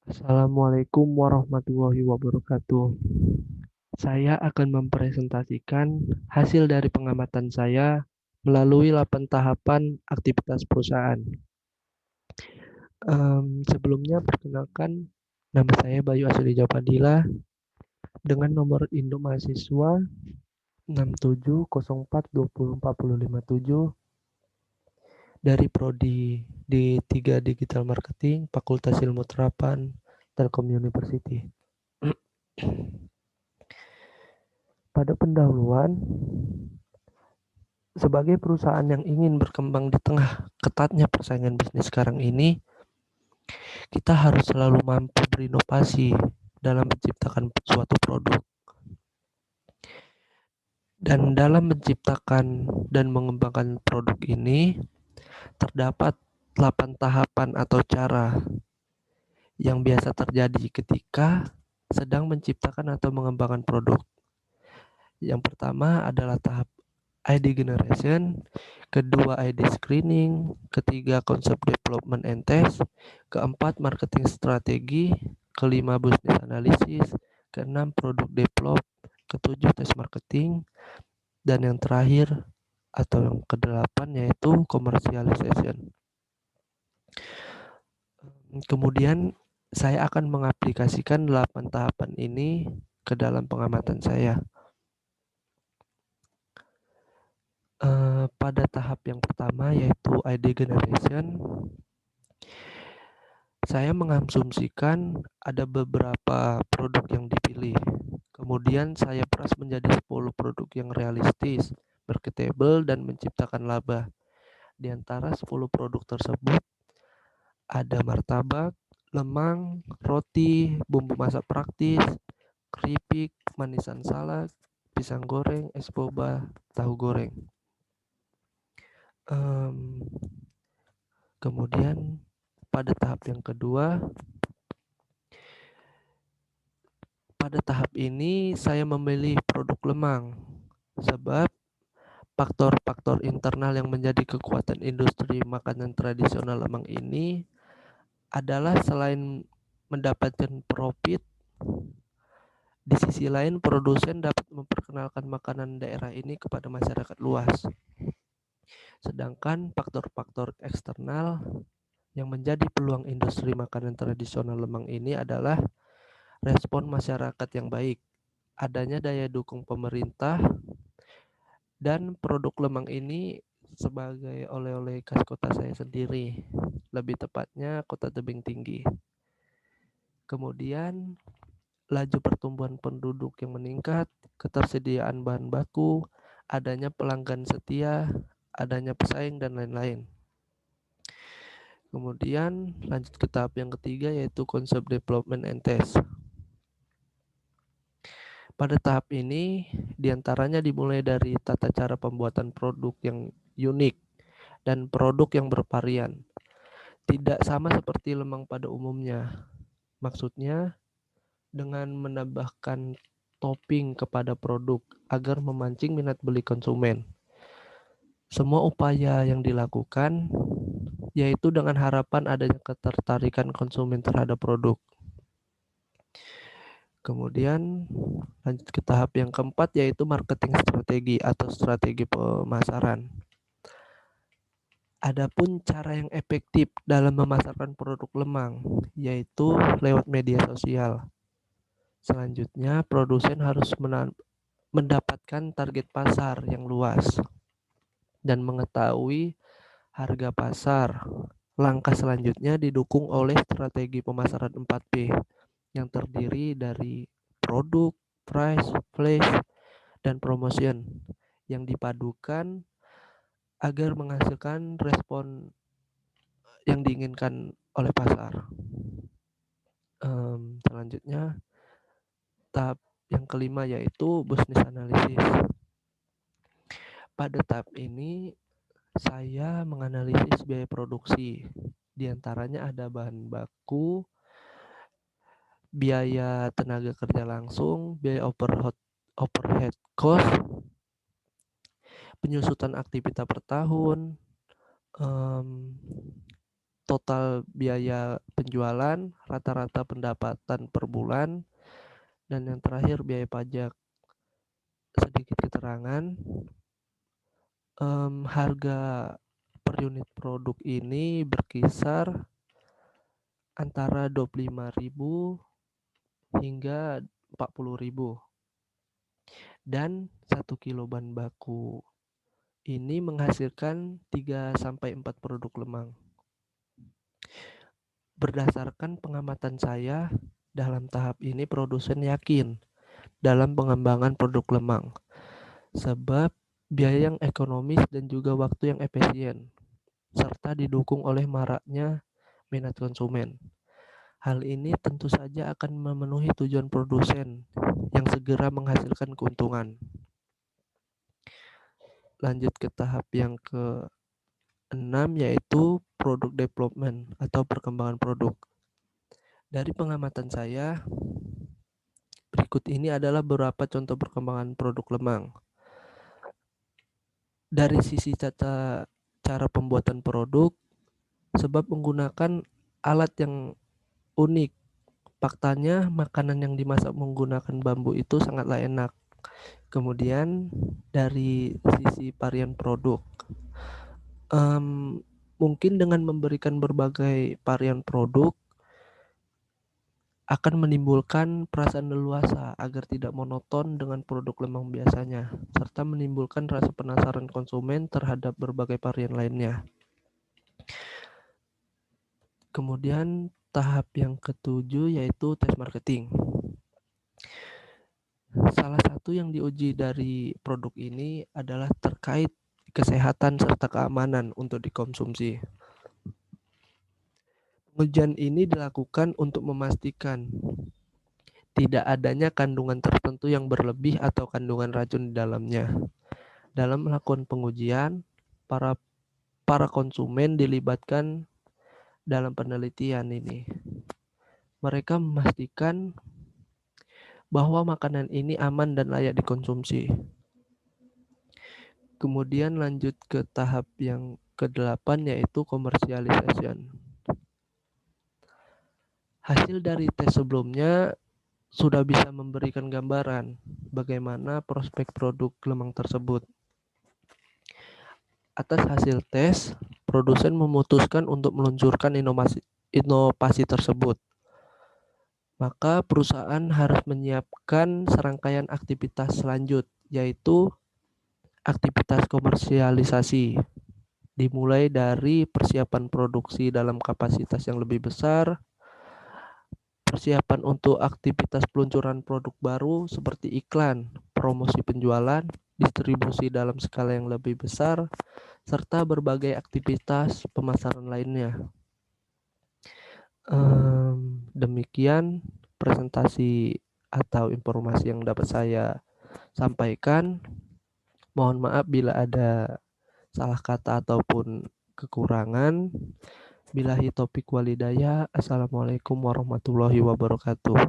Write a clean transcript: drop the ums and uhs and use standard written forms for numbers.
Assalamualaikum warahmatullahi wabarakatuh. Saya akan mempresentasikan hasil dari pengamatan saya melalui 8 tahapan aktivitas perusahaan. Sebelumnya perkenalkan, nama saya Bayu Asrijo Padilla dengan nomor induk mahasiswa 6704204057 dari Prodi D3 Digital Marketing, Fakultas Ilmu Terapan, Telkom University. Pada pendahuluan, sebagai perusahaan yang ingin berkembang di tengah ketatnya persaingan bisnis sekarang ini, kita harus selalu mampu berinovasi dalam menciptakan suatu produk. Dan dalam menciptakan dan mengembangkan produk ini, terdapat 8 tahapan atau cara yang biasa terjadi ketika sedang menciptakan atau mengembangkan produk. Yang pertama adalah tahap ID generation, kedua ID screening, ketiga konsep development and test, keempat marketing strategi, kelima business analysis, keenam product develop, ketujuh test marketing, dan yang terakhir atau yang kedelapan yaitu commercialization. Kemudian saya akan mengaplikasikan 8 tahapan ini ke dalam pengamatan saya. Pada tahap yang pertama yaitu ID generation, saya mengasumsikan ada beberapa produk yang dipilih. Kemudian saya peras menjadi 10 produk yang realistis, marketable, dan menciptakan laba. Di antara 10 produk tersebut ada martabak, lemang, roti, bumbu masak praktis, keripik, manisan salad, pisang goreng, es boba, tahu goreng. Kemudian pada tahap yang kedua, pada tahap ini saya memilih produk lemang sebab faktor-faktor internal yang menjadi kekuatan industri makanan tradisional lemang ini adalah selain mendapatkan profit, di sisi lain produsen dapat memperkenalkan makanan daerah ini kepada masyarakat luas. Sedangkan faktor-faktor eksternal yang menjadi peluang industri makanan tradisional lemang ini adalah respon masyarakat yang baik, adanya daya dukung pemerintah, dan produk lemang ini sebagai oleh-oleh khas kota saya sendiri, lebih tepatnya Kota Tebing Tinggi. Kemudian laju pertumbuhan penduduk yang meningkat, ketersediaan bahan baku, adanya pelanggan setia, adanya pesaing, dan lain-lain. Kemudian lanjut ke tahap yang ketiga yaitu konsep development and test. Pada tahap ini diantaranya dimulai dari tata cara pembuatan produk yang unik dan produk yang bervarian. Tidak sama seperti lemang pada umumnya. Maksudnya dengan menambahkan topping kepada produk agar memancing minat beli konsumen. Semua upaya yang dilakukan yaitu dengan harapan adanya ketertarikan konsumen terhadap produk. Kemudian lanjut ke tahap yang keempat yaitu marketing strategi atau strategi pemasaran. Adapun cara yang efektif dalam memasarkan produk lemang yaitu lewat media sosial. Selanjutnya produsen harus mendapatkan target pasar yang luas dan mengetahui harga pasar. Langkah selanjutnya didukung oleh strategi pemasaran 4P yang terdiri dari produk, price, place, dan promotion yang dipadukan agar menghasilkan respon yang diinginkan oleh pasar. Selanjutnya tahap yang kelima yaitu business analysis. Pada tahap ini saya menganalisis biaya produksi. Di antaranya ada bahan baku, biaya tenaga kerja langsung, biaya overhead cost, penyusutan aktivitas per tahun, total biaya penjualan, rata-rata pendapatan per bulan, dan yang terakhir biaya pajak. Sedikit keterangan, harga per unit produk ini berkisar antara 25.000 hingga 40.000. Dan 1 kilo bahan baku ini menghasilkan 3 sampai 4 produk lemang. Berdasarkan pengamatan saya, dalam tahap ini produsen yakin dalam pengembangan produk lemang, sebab biaya yang ekonomis dan juga waktu yang efisien, serta didukung oleh maraknya minat konsumen. Hal ini tentu saja akan memenuhi tujuan produsen yang segera menghasilkan keuntungan. Lanjut ke tahap yang ke-6, yaitu product development atau perkembangan produk. Dari pengamatan saya, berikut ini adalah beberapa contoh perkembangan produk lemang. Dari sisi cara pembuatan produk, sebab menggunakan alat yang unik. Faktanya, makanan yang dimasak menggunakan bambu itu sangatlah enak. Kemudian dari sisi varian produk, mungkin dengan memberikan berbagai varian produk akan menimbulkan perasaan leluasa agar tidak monoton dengan produk lemang biasanya, serta menimbulkan rasa penasaran konsumen terhadap berbagai varian lainnya. Kemudian tahap yang ke-7 yaitu tes marketing. Salah satu yang diuji dari produk ini adalah terkait kesehatan serta keamanan untuk dikonsumsi. Pengujian ini dilakukan untuk memastikan tidak adanya kandungan tertentu yang berlebih atau kandungan racun di dalamnya. Dalam melakukan pengujian, para konsumen dilibatkan dalam penelitian ini. Mereka memastikan bahwa makanan ini aman dan layak dikonsumsi. Kemudian lanjut ke tahap yang ke-8 yaitu commercialization. Hasil dari tes sebelumnya sudah bisa memberikan gambaran bagaimana prospek produk lemang tersebut. Atas hasil tes, produsen memutuskan untuk meluncurkan inovasi tersebut. Maka perusahaan harus menyiapkan serangkaian aktivitas selanjut, yaitu aktivitas komersialisasi. Dimulai dari persiapan produksi dalam kapasitas yang lebih besar, persiapan untuk aktivitas peluncuran produk baru seperti iklan, promosi penjualan, distribusi dalam skala yang lebih besar, serta berbagai aktivitas pemasaran lainnya. Demikian presentasi atau informasi yang dapat saya sampaikan. Mohon maaf bila ada salah kata ataupun kekurangan. Billahi taufiq walhidayah. Assalamualaikum warahmatullahi wabarakatuh.